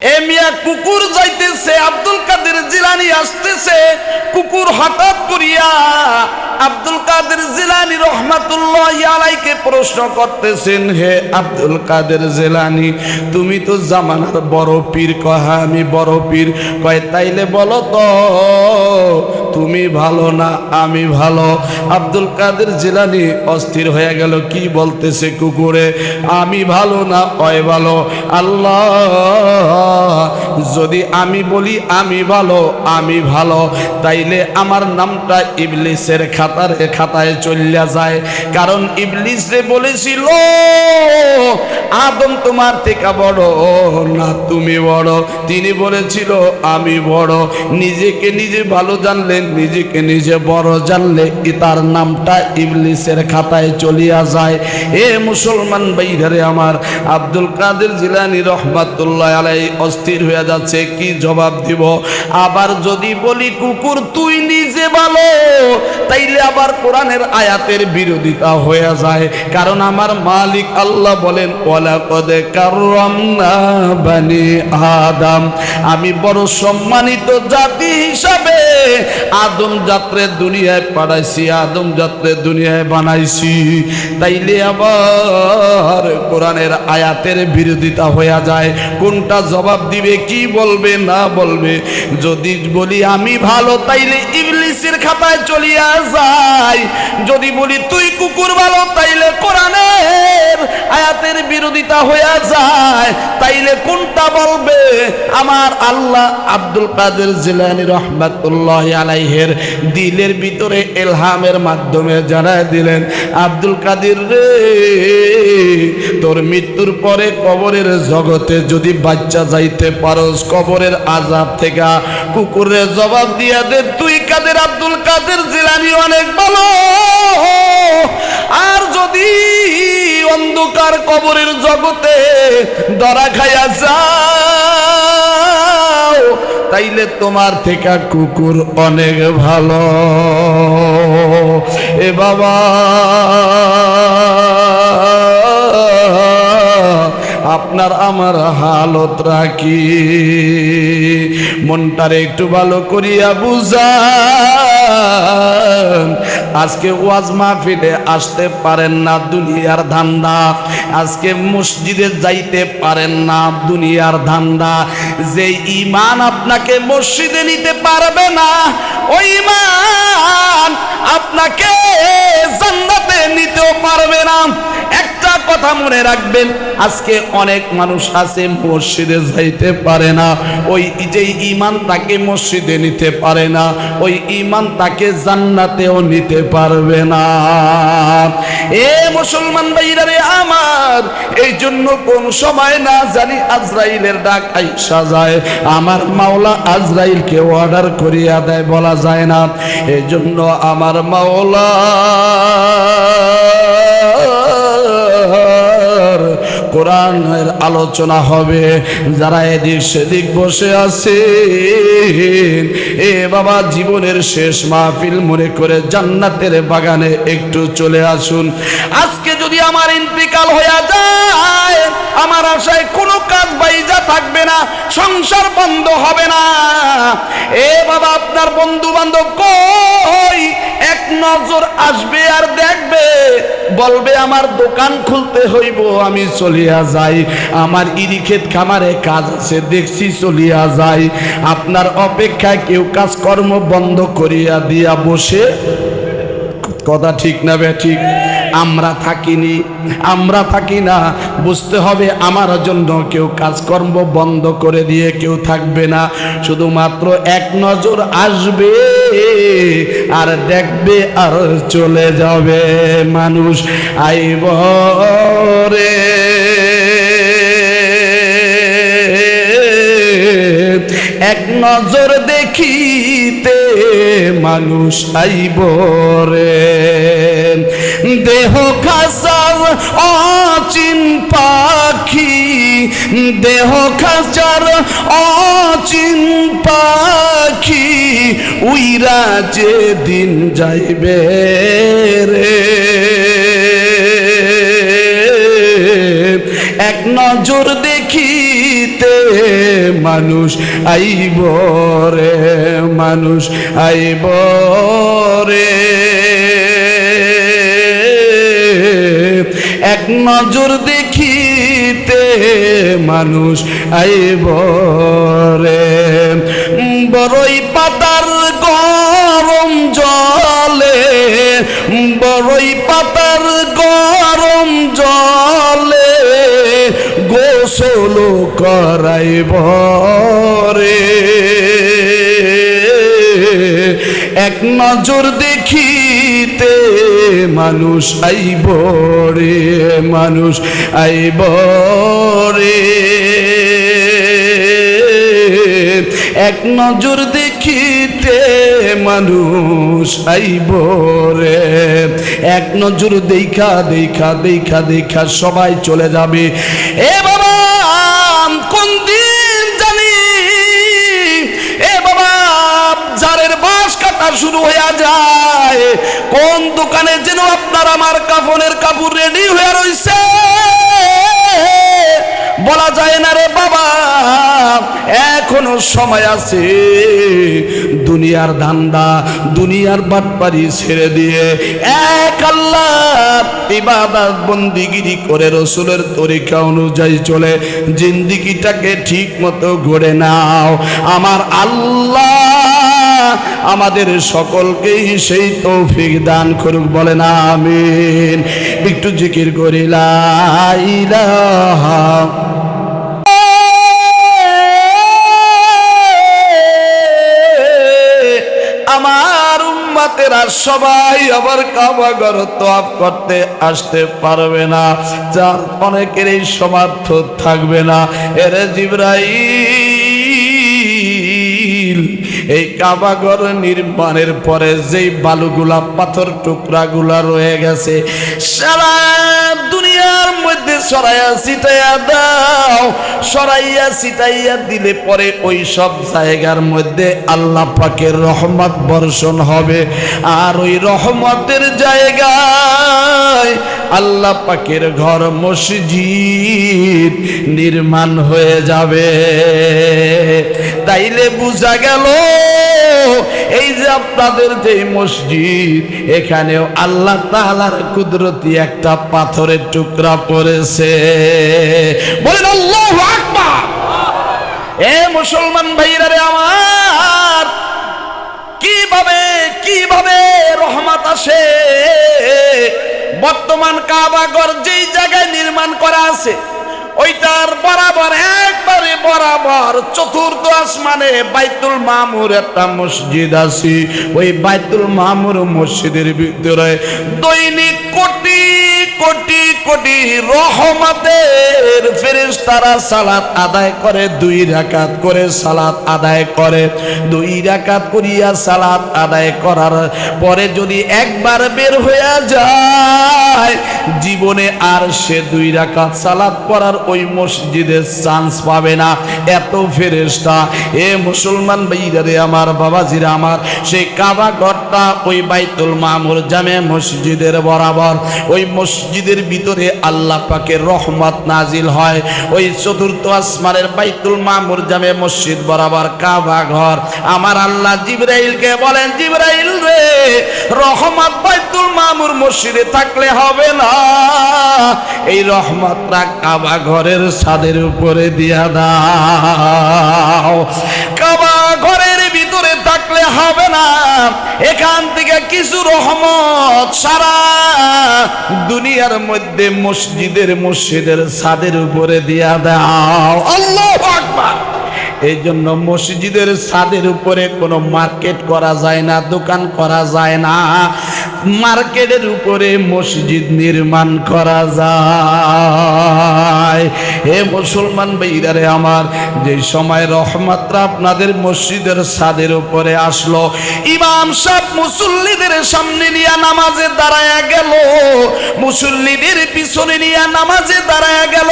এ মিয়া কুকুর যাইতেছে, আব্দুল কাদের জিলানী আসতেছে। কুকুর হঠাৎ করিয়া আব্দুল কাদের জিলানী রহমাতুল্লাহি আলাইহিকে প্রশ্ন করতেছেন, হে আব্দুল কাদের জিলানী, তুমি তো জামানার বড় পীর। কয় হ্যাঁ আমি বড় পীর। কয় তাইলে বলো তো তুমি ভালো না আমি ভালো? আব্দুল কাদের জিলানী অস্থির হয়ে গেল, কি বলতেছে কুকুরে? আমি ভালো না ওই ভালো? আল্লাহ, যদি আমি বলি আমি ভালো তাইলে আমার নামটা ইবলিসের খাতায় চলিয়া যায়। কারণ ইবলিস রে বলেছিল আদম তোমার থেকে বড় না তুমি বড়? তিনি বলেছিল আমি বড়। নিজেকে নিজে ভালো জানলেন, নিজেকে নিজে বড় জানলে তার নামটা ইবলিসের খাতায় চলিয়া যায়। এ মুসলমান ভাইরে আমার, আব্দুল কাদের জিলানী রহমাতুল্লাহ আলাইহি অস্থির হয়ে যাচ্ছে, কি জবাব দিব? আবার যদি বলি কুকুর তুই নিজে ভালো, তাইলে আবার কোরআনের আয়াতের বিরোধিতা হয়ে যায়। কারণ আমার মালিক আল্লাহ বলেন ওয়ালাকাদ কাররামনা বানি আদম, আমি বড় সম্মানিত জাতি হিসাবে আদম জাতরে দুনিয়ায় পাঠাইছি, আদম জাতরে দুনিয়ায় বানাইছি। তাইলে আবার কোরআনের আয়াতের বিরোধিতা হয়ে যায়। কোনটা জবাব দিবে, কি বলবে না বলবে? যদি বলি আমি ভালো, তাইলে ইবলিসের খাতায় চলিয়া যায়। যদি বলি তুই কুকুর ভালো, তাইলে কোরআনের আয়াতের বিরোধিতা হয়ে যায়। তাইলে কোনটা বলবে? আমার আল্লাহ আব্দুল কাদের জিলানী রহমাতুল্লাহি আলাইহির দিলের ভিতরে ইলহামের মাধ্যমে জানায় দিলেন, আব্দুল কাদের রে, তোর মৃত্যুর পরে কবরের জগতে যদি বাচ্চা যাইতে পারোস, কবরের আযাব থেকে কুকুরের জবাব দিয়া দে, তুই কাদের আব্দুল কাদের জিলানী অনেক ভালো। আর যদি অন্ধকার কবরের জগতে ধরা খাইয়া যাও, তাইলে তোমার থেকে কুকুর অনেক ভালো। এ বাবা, আপনার আমার হালত রাখি, মনটারে একটু ভালো করিয়া বুঝান। আজকে ওয়াজ মাহফিলে আসতে পারেন না, দুনিয়ার ধান্দা। আজকে মসজিদে যাইতে পারেন না, দুনিয়ার ধান্দা। যে ঈমান আপনাকে মসজিদে নিতে পারবে না, ওই ঈমান আপনাকে জান্নাতে নিতেও পারবে না। একটা কথা মনে রাখবেন, আজকে অনেক মানুষ আছে মসজিদে যাইতে পারে না, ওই যে ঈমান তাকে মসজিদে নিতে পারে না, ওই ঈমান তাকে জান্নাতেও নিতে পারবে না। এ মুসলমান ভাইরা রে আমার, এই জন্য কোন সময় না জানি আজরাইলের ডাক আইসা যায়। আমার মাওলা আজরাইলকে অর্ডার করিয়া দেয়, বলা যায় না। এই জন্য আমার মাওলা কোরআনের আলোচনা হবে। যারা এদিক সেদিক বসে আছেন, এ বাবা জীবনের শেষ মাহফিল মনে করে জান্নাতের বাগানে একটু চলে আসুন। আজকে যদি আমার ইন্তিকাল হয়ে যায়, আমার আশায় কোনো কাজ বাইজা থাকবে না, সংসার বন্ধ হবে না। এ বাবা, আপনার বন্ধু বান্ধব কই এক নজর আসবে আর দেখবে, বলবে আমার দোকান খুলতে হইব, আমি চলিয়া যাই। আমার ইরিক্ষেত খামারে কাজ আছে, দেখছি চলিয়া যাই। আপনার অপেক্ষায় কেউ কাজকর্ম বন্ধ করিয়া দিয়া বসে, কথা ঠিক না বে ঠিক? আমরা থাকি না। বুঝতে হবে আমার জন্য কেউ কাজকর্ম বন্ধ করে দিয়ে কেউ থাকবে না। শুধুমাত্র এক নজর আসবে আর দেখবে আর চলে যাবে। মানুষ আইব রে, এক নজর দেখিতে মানুষ আইব রে। দেহ খাসার অচিন পাখি, দেহ খাসার অচিন পাখি, উইরা যে দিন যাইবে রে। এক নজর দেখিতে মানুষ আইব রে, মানুষ আইব রে। এক নজর দেখিতে মানুষ আইব রে। বড়ই পাতার গরম জলে, বড়ই পাতার গরম জলে গোসল করাইব রে। এক নজর দেখিতে মানুষ আইব রে, মানুষ আইব রে। এক নজর দেখিতে মানুষ আইব রে। এক নজর দেখা দেখা দেখা দেখা সবাই চলে যাবে। এ বাবা কোন দিন জানি, এ বাবা জারের বাঁশ কাটা শুরু হয়ে যায়। কোন দোকানে যেন আপনার আমার কাফনের কাপড় রেডি হয়ে রয়েছে, বলা যায় না রে বাবা। এখনো সময় আছে। দুনিয়ার ধান্দা, দুনিয়ার বাটপারি ছেড়ে দিয়ে এক আল্লাহর ইবাদত বন্দিগিরি করে রসুলের তরিকা অনুযায়ী চলে জিন্দিগিটাকে ঠিক মতো গড়ে নাও। আমার আল্লাহ আমাদের সকলকেই সেই তৌফিক দান করুক, বলেন আমিন। একটু জিকির করি লা ইলাহা আমার উম্মতেরা সবাই আবার কাবা ঘর তওয়াফ করতে আসতে পারবে না, যার অনেকের এই সামর্থ্য থাকবে না। এরে জিবরাইল, এই কাবা ঘর নির্মাণের পরে যেই বালুগুলা পাথর টুকরাগুলা রয়ে গেছে সারা দুনিয়ার মধ্যে সরাইয়া ছিটাইয়া দাও। সরাইয়া ছিটাইয়া দিলে পরে ওই সব জায়গার মধ্যে আল্লাহ পাকের রহমত বর্ষণ হবে। আর ওই রহমতের জায়গায় আল্লাহ পাকের ঘর মসজিদ নির্মাণ হয়ে যাবে। তাইলে বুঝা গেল এই যে আপনাদের যে মসজিদ, এখানেও আল্লাহ তাআলার কুদরতি একটা পাথরের টুকরা পড়েছে। বলেন আল্লাহু আকবার। এ মুসলমান ভাইরা রে আমার, কিভাবে কিভাবে রহমত আসে। বর্তমান কাবা ঘর যেই জায়গায় নির্মাণ করা আছে ওইটার বরাবর, একবারে বরাবর চতুর্থ আসমানে বাইতুল মামুর একটা মসজিদ আছে। ওই বাইতুল মামুর মসজিদের ভিতরে দৈনিক কোটি কোটি কোটি রহমতের ফেরেশতারা সালাত আদায় করে। 2 রাকাত করে সালাত আদায় করে। 2 রাকাত করিয়া সালাত আদায় করার পরে যদি একবার বের হয়ে যায়, জীবনে আর সে 2 রাকাত সালাত পড়ার ওই মসজিদে চান্স পাবে না। এত ফেরেশতা। এ মুসলমান ভাইরা রে আমার, বাবাজিরা আমার, সেই কাবা ঘরটা ওই বাইতুল মামুর জামে মসজিদের বরাবর। ওই মসজিদের ভিতরে আল্লাহ পাকের রহমত নাজিল হয়। ওই চতুর্থ আসমানের বাইতুল মামুর জামে মসজিদ বরাবর কাবা ঘর। আমার আল্লাহ জিবরাইলকে বলেন, জিবরাইল রে, রহমত বাইতুল মামুর মসজিদে থাকলে হবে না, এই রহমতটা কাবা ঘরের ছাদের উপরে দিয়া দাও। কাবা ঘরের ভিতরে থাকলে হবে না, এখান থেকে কিছু রহমত সারা দুনিয়ার মধ্যে মসজিদের ছাদের উপরে দিয়া দাও। আল্লাহু আকবার। এই জন্য মসজিদের ছাদের উপরে কোনো মার্কেট করা যায় না, দোকান করা যায় না। মার্কেটের উপরে মসজিদ নির্মাণ করা যায়। হে মুসলমান ভাইরা রে আমার, যে সময় রহমতরা আপনাদের মসজিদের ছাদের উপরে আসলো, ইমাম সাহেব মুসল্লিদের সামনে নিয়ে নামাজে দাঁড়ায়া গেল, মুসল্লিদের পিছনে নিয়ে নামাজে দাঁড়ায়া গেল।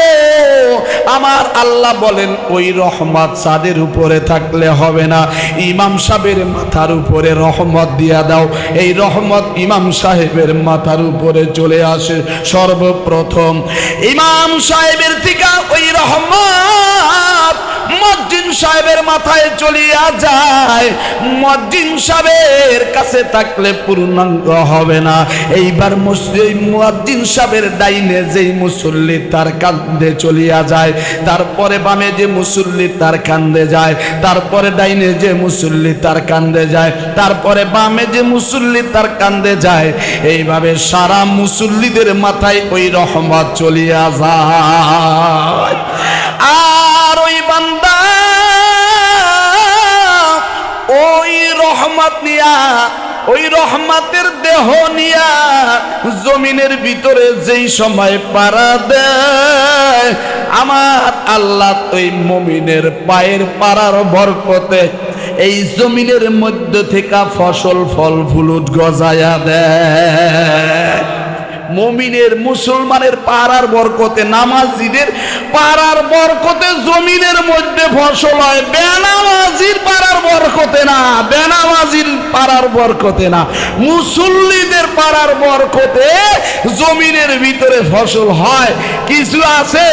আমার আল্লাহ বলেন, ওই রহমত ছাদের উপরে থাকলে হবে না, ইমাম সাহেবের মাথার উপরে রহমত দিয়া দাও। এই রহমত ইমাম সাহেবের মাথার উপরে চলে আসে। সর্বপ্রথম ইমাম সাহেবের থেকে ওই রহমত মুয়াজ্জিন সাহেবের মাথায় চলিয়া যায়, মুয়াজ্জিন সাহেবের কাছে থাকলে পূর্ণাঙ্গ হবে না। এইবার মুয়াজ্জিন সাহেবের ডাইনে যেই মুসল্লি তার কাঁধে চলিয়া যায়, তারপরে বামে যে মুসল্লি তার কাঁধে যায়, তারপরে ডাইনে যে মুসল্লি তার কাঁধে যায়, তারপরে বামে যে মুসল্লি তার কাঁধে যায়, এইভাবে সারা মুসল্লিদের মাথায় ওই রহমত চলিয়া যায়। আর ওই বান্দা ওই রহমত নিয়া, ওই রহমতের দেহ নিয়া জমিনের ভিতরে যেই সময় পাড়া দেয়, আমার আল্লাহ ওই মুমিনের পায়ের পাড়ার বরকতে এই জমিনের মধ্যে থেকে ফসল ফল ফুলুট গজায়া দেয়। মুমিনের মুসলমানের পাড়ার বরকতে, নামাজিদের পাড়ার বরকতে জমিনের মধ্যে ফসল হয়। বেনামাজির পাড়ার বরকতে না, বেনামাজির পাড়ার বরকতে না, মুসল্লিদের পাড়ার বরকতে জমিনের ভিতরে ফসল হয়। কিছু আছে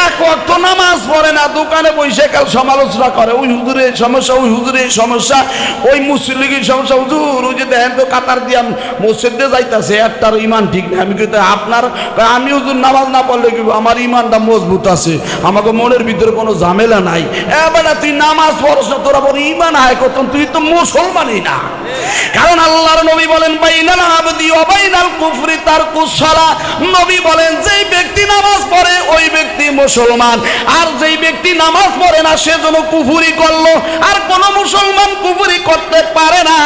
এক ওয়াক্ত নামাজ পড়ে না, দোকানে বসে কাল সমালোচনা করে, ওই হুজুরের সমস্যা, ওই হুজুরের সমস্যা, ওই মুসল্লির সমস্যা। হুজুর ওই যে দেখেন তো কাতার দিয়া মসজিদে যাইতেছে, একটার ইমান ঠিক নেই। আমি কিন্তু আপনার, আমি হুজুর নামাজ না পড়লে কি আমার ইমানটা মজবুত আছে, আমাকে মনের ভিতরে কোনো ঝামেলা নাই। এবার তুই নামাজ পড়ছ না, তোরা বড় ইমান হয় কত, তুই তো মুসলমানই না। কারণ আল্লাহর নবী বলেন বাইনাল আবদি ওয়া বাইনাল কুফরি তারকুস সালাহ। নবী বলেন যেই ব্যক্তি নামাজ পড়ে ওই ব্যক্তি মুসলমান, আর যেই ব্যক্তি নামাজ পড়ে না সে যেন কুফরি করলো। আর কোন মুসলমান কুফরি করতে পারে না,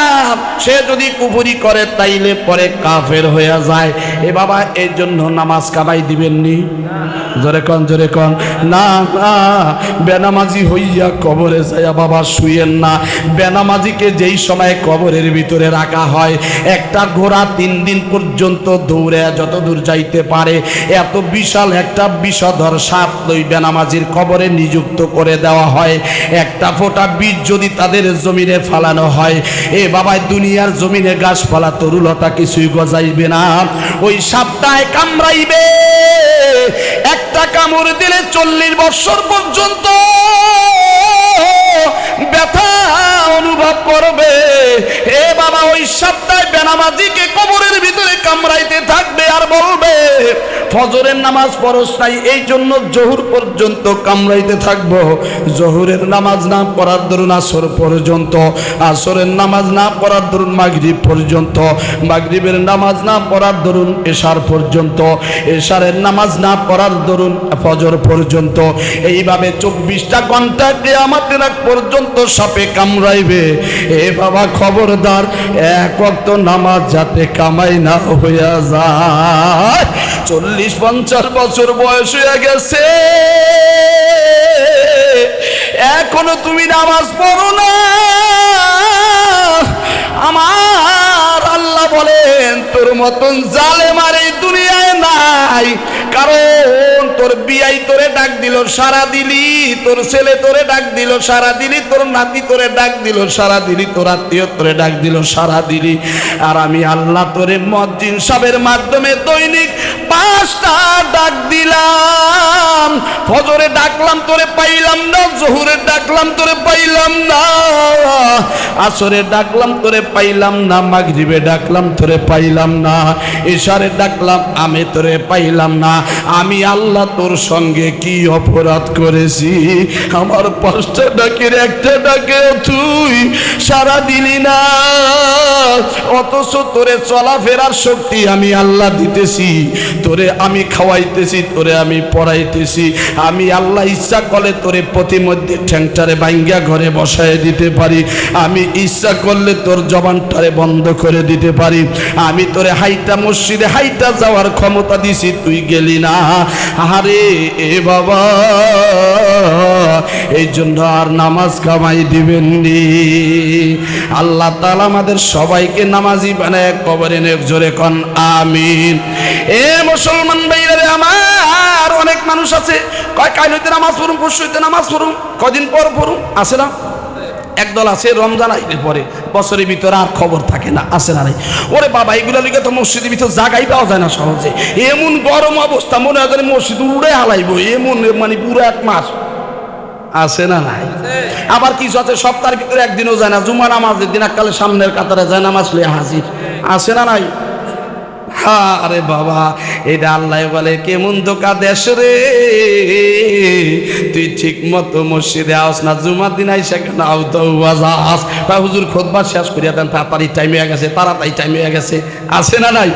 সে যদি কুফরি করে তাইলে পরে কাফের হয়ে যায়। এ বাবা এই জন্য নামাজ কামাই দিবেননি, জোরে কন জোরে কন। না না, বেনামাজি হইয়া কবরে যাইয়া বাবা শুয়েন না। বেনামাজিকে যেই সময় কবরের ভিতরে রাখা হয়, একটা ঘোড়া 3 দিন পর্যন্ত দৌড়ে যত দূর যাইতে পারে এত বিশাল একটা বিষধর সাপ ওই বেনামাজির কবরে নিযুক্ত করে দেওয়া হয়। একটা ফোঁটা বীজ যদি তাদের জমিনে ফালানো হয়, এ বাবা দুনিয়ার জমিনে গাছপালা তরুলতা কিছুই গজাইবে না, ওই সাপটায় কামড়াইবে। একটা কামড় দিলে 40 বছর পর্যন্ত ব্যথা অনুভব করবে। এ বাবা ওই সাপটায় বেনামাজিকে কবরের ভিতরে কামড়াইতে থাকবে আর বলবে ফজরের নামাজ পড়স নাই, এই জন্য জোহর পর্যন্ত কামড়াইতে থাকবো। জোহরের নামাজ না পড়ার দরুন আসর পর্যন্ত, আসরের নামাজ না পড়ার দরুন মাগরিব পর্যন্ত, মাগরিবের নামাজ না পড়ার দরুন এশার পর্যন্ত, এশারের নামাজ না পড়ার দরুন ফজর পর্যন্ত। এইভাবে 24টা ঘন্টা কিয়ামতের আগ পর্যন্ত সাপে কামড়াইবে। এ বাবা খবরদার, এক ওয়াক্ত নামাজ যাতে কামাই না হইয়া যায়। 40-50 বছর বয়স হয়ে গেছে, এখনো তুমি নামাজ পড়ো না। আমার আল্লাহ বলেন তোর মতন জালেম আর এই দুনিয়ায় নাই। কারণ তোর বিয়াই তোরে ডাক দিল সারা দিলি, তোর ছেলে তোরে ডাক দিল সারা দিলি, তোর নাতি তোরে ডাক দিল সারা দিলি, তোর আত্মীয় তোরে ডাক দিল সারা দিলি। আর আমি আল্লাহ তোরে মুয়াজ্জিন সাহেবের মাধ্যমে দৈনিক 5টা ডাক দিলাম। ফজরে ডাকলাম তোরে পাইলাম না, জোহরে ডাকলাম তোরে পাইলাম না, আসরে ডাকলাম তোরে পাইলাম না, মাগরিবে ডাকলাম তোরে পাইলাম না, এশারে ডাকলাম আমি তোরে পাইলাম না। আমি আল্লাহ তোর সঙ্গে কি অপরাধ করেছি? আমার 5টা ডাকের একটা ডাকে তুই সারা দিলি না, অথচ তোরে চলাফেরার শক্তি আমি আল্লাহ দিতেছি, তোরে আমি খাওয়াইতেছি, তোরে আমি পড়াইতেছি। আমি আল্লাহ ইচ্ছা করলে তোরে প্রতিমধ্যে ঠ্যাংটারে ভাঙ্গা ঘরে বসায় দিতে পারি, আমি ইচ্ছা করলে তোর জবানটারে বন্ধ করে দিতে পারি। আমি তোরে হাইটা মসজিদে হাইটা যাওয়ার ক্ষমতা দিছি, তুই গেলি না। আরে এ বাবা, এই জন্য আর নামাজ কামাই দিবেননি। আল্লাহ তাআলা আমাদের সবাইকে নামাজি বানায় কবরে নেক, জোরে কোন আমিন। এ মুসলমান ভাইরা আমার, অনেক মানুষ আছে কয় কাল হইতে নামাজ পড়ুন, পরশু হইতে নামাজ পড়ুন, কদিন পর পড়ুন, আছে না? একদল আছে রমজান আইলে পরে বছরের ভিতরে আর খবর থাকে না, আছে না? নাই ওরে বাবা, এগুলো লিখে তো মসজিদের ভিতর জায়গাই পাওয়া যায় না সহজে। এমন গরম অবস্থা, মনে হয় মসজিদ উড়ে হালাইব, এমন মানে পুরো 1 মাস আছে না নাই? আবার কিছু আছে সপ্তাহের ভিতরে একদিনও যায় না, জুমা নামাজের দিন এককালে সামনের কাতারে যায় নামাজ লইয়া হাজির, আছে না নাই? আরে বাবা, এটা আল্লাহ বলে কেমন ধোঁকা দেশ রে, তুই ঠিক মতো মসজিদে আস না, জুমার দিন আইসা কেন আস, হুজুর খুতবা শেষ করিয়া দেন, তাড়াতাড়ি টাইম হয়ে গেছে, তাড়াতাড়ি টাইম হয়ে গেছে, আছে না নাই?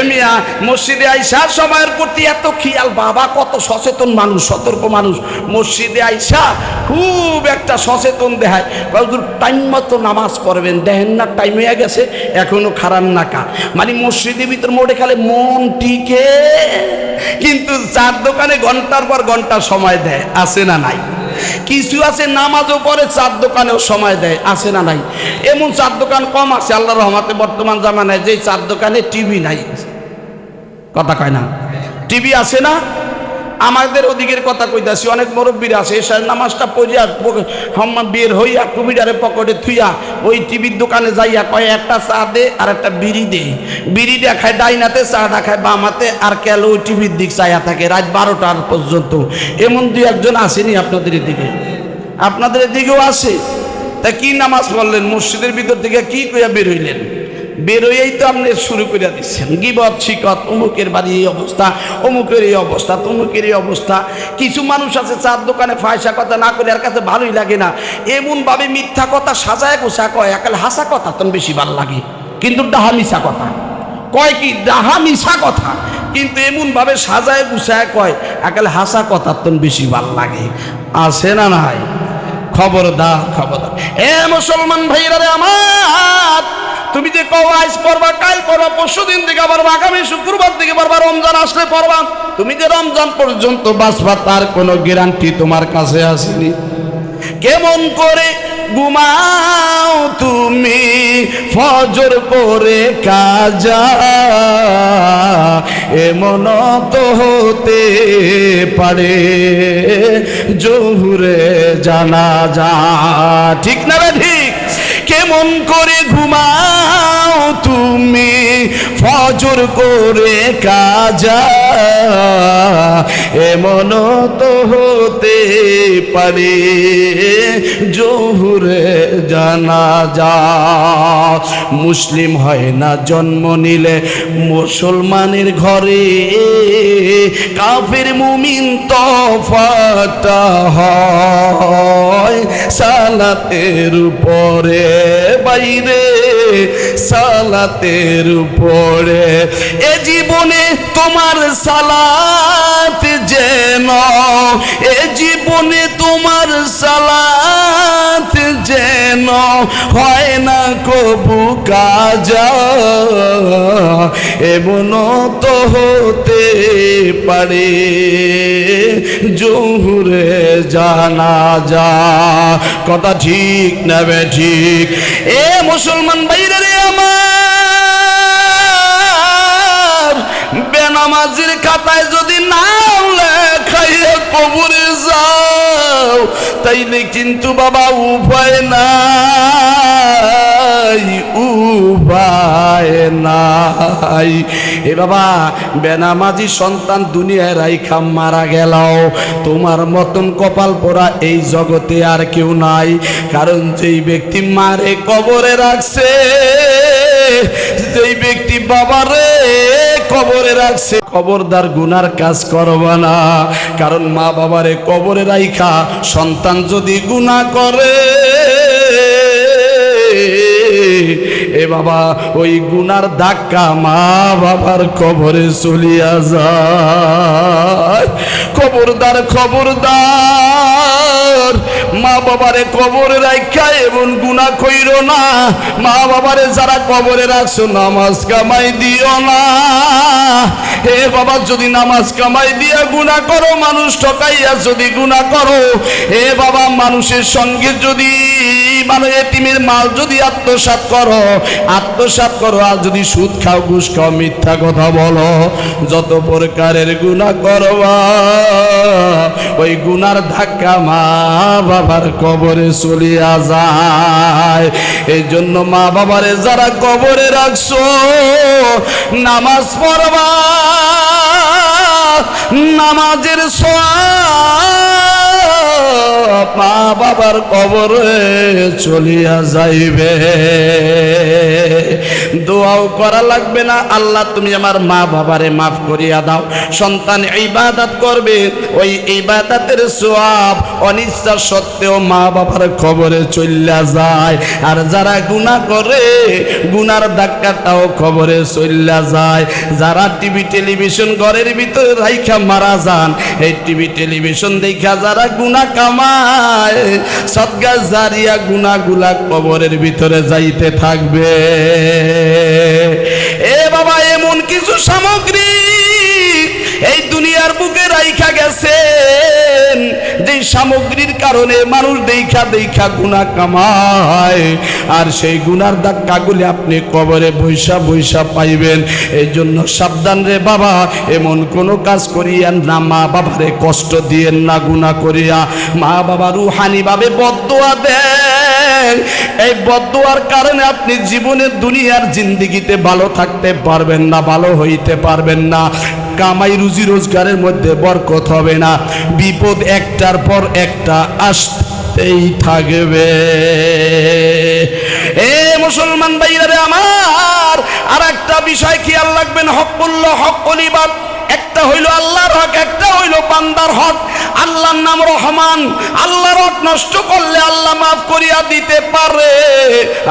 মিয়া মসজিদে আইসা সময়ের প্রতি এত খেয়াল, বাবা কত সচেতন মানুষ, সতর্ক মানুষ, মসজিদে আইসা খুব একটা সচেতন দেখায়, হুজুর টাইম মতো নামাজ পড়বেন, দেখেন না টাইম হয়ে গেছে এখনো খারান নাকা, মানে মসজিদের ভিতর মোড়ে খালে মন টিকে, কিন্তু চার দোকানে ঘন্টার পর ঘন্টা সময় দেয়, আছে না নাই? কিছু আছে নামাজও পরে চার দোকানেও সময় দেয়, আছে না নাই? এমন চার দোকান কম আছে আল্লাহর রহমতে বর্তমান জামানায়, যে চার দোকানে টিভি নাই, কথা কয় না, টিভি আছে না? আমাদের ওদিকের কথা কইতাছি, অনেক মুরব্বীরা আছে এসে নামাজটা পড়িয়া বের হইয়া টুবিটারে পকেটে থুইয়া ওই টিভির দোকানে যাইয়া কয় একটা চা দে আর একটা বিড়ি দে, বিড়িটা খায় ডাইনাতে, চাটা খায় বামাতে, আর কেন ওই টিভির দিক চাইয়া থাকে রাত 12টা পর্যন্ত। এমন দুই একজন আসেনি আপনাদের এদিকে? আপনাদের এদিকেও আছে? তা কি নামাজ পড়লেন মসজিদের ভিতর থেকে, কি কইয়া বের হইলেন? বেরোয়েই তো আপনি শুরু করে দিচ্ছেন গিবত শিকত, অমুকের বাড়ি এই অবস্থা, অমুকের এই অবস্থা, তমুকের এই অবস্থা। কিছু মানুষ আছে চার দোকানে ফায়সা কথা না করে আর কাছে ভালোই লাগে না, এমনভাবে মিথ্যা কথা সাজায় গোসা কয়, একাল হাসা কথা তখন বেশি ভালো লাগে, কিন্তু ডাহা মিশা কথা কয়, কি ডাহা মিশা কথা, কিন্তু এমনভাবে সাজায় গুছায় কয়, একাল হাসা কথা তখন বেশি ভালো লাগে, আছে না নাই? খবরদার, খবরদার এ মুসলমান ভাইরা রে আমার, তুমি যে কও আজ পড়বা, কাল পড়বা, পরশু দিন থেকে পড়বা, আগামী শুক্রবার থেকে পড়বা, রমজান আসলে পড়বা, তুমি যে রমজান পর্যন্ত বাঁচবা তার কোনো গ্যারান্টি তোমার কাছে আসেনি। কেমন করে ঘুমাও তুমি ফজর পরে কাজা, এমন তো হতে পারে জোহরে জানাজা, ঠিক না রে ঠিক? কেমন করে ঘুমাও তুমি ফজর করে কাজা, এমন তো হতে পারে জোহরে জানাজা। মুসলিম হয় না জন্ম নিলে মুসলমানের ঘরে, কাফের মুমিন তফাৎটা হয় সালাতের উপরে, বাইরে সালাতের উপরে। এ জীবনে তোমার সালাত যেন, এ জীবনে তোমার সালাত যেন হয় না কবু কাজা, এমন তো হতে পারে জোহরে জানাজা। কথা ঠিক না বে ঠিক? এ মুসলমান ভাইরা রে আমার, বেনামাজির খাতায় যদি নাম লেখাইয়া কবরে যাও, তাইলে কিন্তু বাবা উপায় নাই, উপায় নাই। এ বাবা, বেনামাজি সন্তান দুনিয়ায় রাইখা মারা গেলাও, তোমার মতন কপাল পোড়া এই জগতে আর কেউ নাই। কারণ যেই ব্যক্তি মারে কবরে রাখছে, যেই ব্যক্তি বাবারে কবরে রাখছে, খবরদার গুনার কাজ করবা না। কারণ মা বাবারে কবরে রাইখা সন্তান যদি গুনাহ করে, এ বাবা ওই গুনার ধাক্কা মা বাবার কবরে চলিয়া যায়। খবরদার, খবরদার, মা বাবারে কবরে রাখা এমন গুনাহ কইরো না। মা বাবারে যারা কবরে রাখছো নামাজ কামাই দিও না। হে বাবা, যদি নামাজ কামাই দিয়া গুনাহ করো, মানুষ ঠকাইয়া যদি গুনাহ করো, হে বাবা মানুষের সঙ্গে যদি মানে এতিমের মাল যদি আত্মসাৎ করো, আর যদি সুদ খাও, ঘুষ খাও, মিথ্যা কথা বলো, যত প্রকারের গুনাহ করবা, ওই গুনার ধাক্কা মা বাবার কবরে চলিয়া যায়। এই জন্য মা বাবারে যারা কবরে রাখছো, নামাজ পড়বা, নামাজের সওয়াব মা বাবার কবরে চলিয়া যাইবে। দোয়াও করা লাগবে না, আল্লাহ তুমি আমার মা বাবারে মাফ করিয়া দাও। সন্তান ইবাদত করবে, ওই ইবাদতের সওয়াব অনিচ্ছা সত্ত্বেও মা বাবার কবরে চলিয়া যায়। আর যারা গুনাহ করে গুনার ধাক্কাটাও কবরে চলিয়া যায়। যারা টিভি টেলিভিশন ঘরের ভিতরে রাইখা মারা যান, এই টিভি টেলিভিশন দেখা যারা গুনাহ কামায়, সদকা জারিয়া গুনাহগুলা কবরের ভিতরে যাইতে থাকবে। এ বাবা, এমন কিছু সামগ্রী এই দুনিয়ার বুকে রাইখা গেছেন যে সামগ্রীর কারণে মানুষ দেখা দেখা গুনাহ কামায়, আর সেই গুনার ধাক্কাগুলি আপনি কবরে বৈশা বৈশা পাইবেন। এই জন্য সাবধান রে বাবা, এমন কোনো কাজ করিয়েন না, মা বাবারে কষ্ট দিয়েন না গুনাহ করিয়া। মা বাবা রুহানি ভাবে বদদোয়া দেন, এই বদদোয়ার কারণে আপনি জীবনের দুনিয়ার জিন্দেগিতে ভালো থাকতে পারবেন না, ভালো হইতে পারবেন না। কামাই রুজি রোজগারের মধ্যে বরকত হবে না, বিপদ একটার পর একটা আসতেই থাকবে। এ মুসলমান ভাইরা আমার, আর একটা বিষয় খেয়াল রাখবেন, হকুল্লাহ হকুল ইবাদ। একটা হইল আল্লাহর হক, একটা হইল বান্দার হক। আল্লাহর নাম রহমান, আল্লাহর হক নষ্ট করলে আল্লাহ মাফ করিয়া দিতে পারে,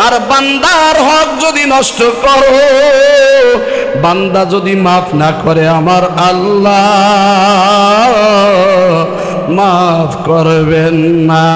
আর বান্দার হক যদি নষ্ট করো, বান্দা যদি মাফ না করে, আমার আল্লাহ মাফ করবেন না।